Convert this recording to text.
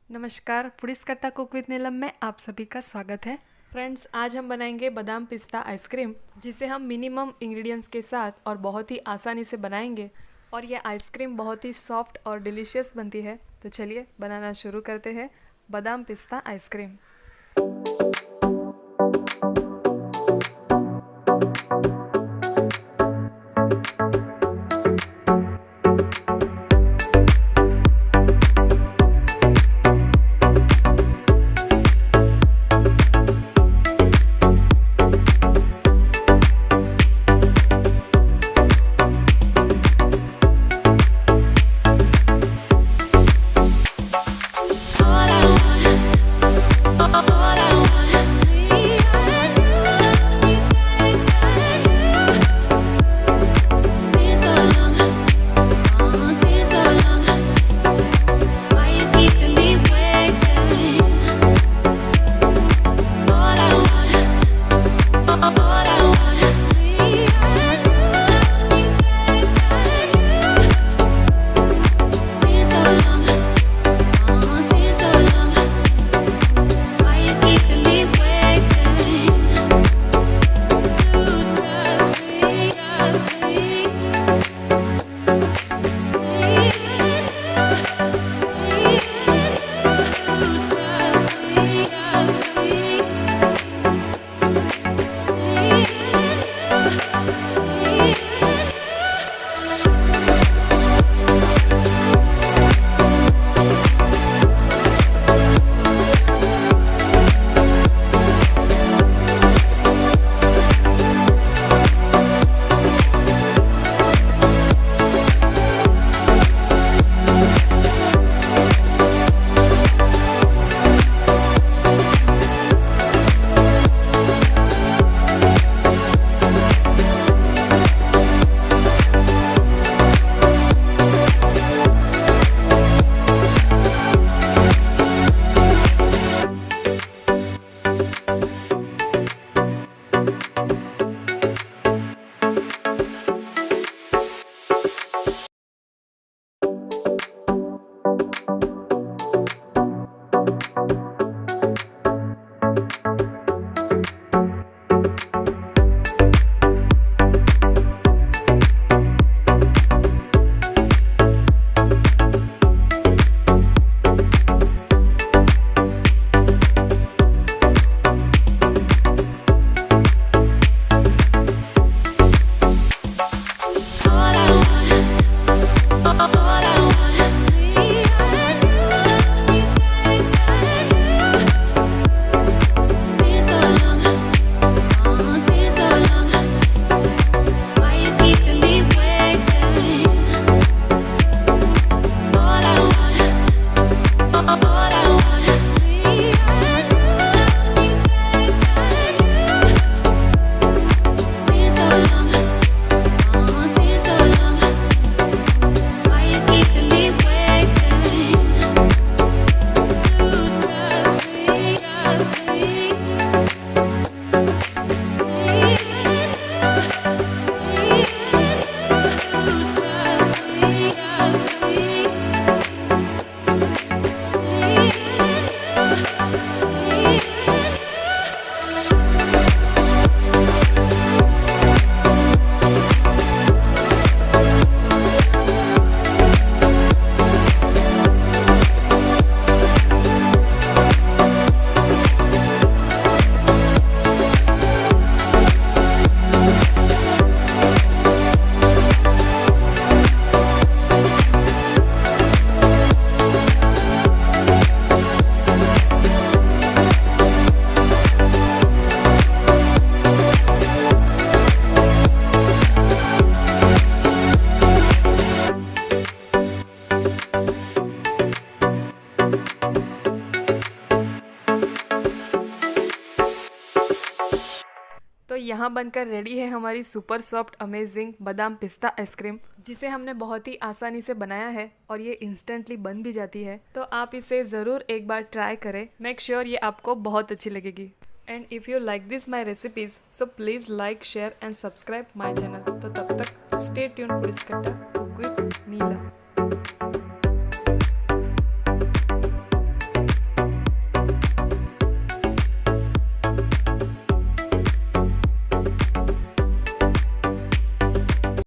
नमस्कार, फूडीज कट्टा cook with नीलम में आप सभी का स्वागत है। फ्रेंड्स, आज हम बनाएंगे बादाम पिस्ता आइसक्रीम, जिसे हम मिनिमम इंग्रेडिएंट्स के साथ और बहुत ही आसानी से बनाएंगे और ये आइसक्रीम बहुत ही सॉफ्ट और डिलीशियस बनती है। तो चलिए बनाना शुरू करते हैं बादाम पिस्ता आइसक्रीम। तो यहाँ बनकर रेडी है हमारी सुपर सॉफ्ट अमेजिंग बादाम पिस्ता आइसक्रीम, जिसे हमने बहुत ही आसानी से बनाया है और ये इंस्टेंटली बन भी जाती है। तो आप इसे ज़रूर एक बार ट्राई करें। मेक श्योर ये आपको बहुत अच्छी लगेगी। And if you like this my recipes so please like share and subscribe my channel. तो तब तक stay tune for cook with Neelam.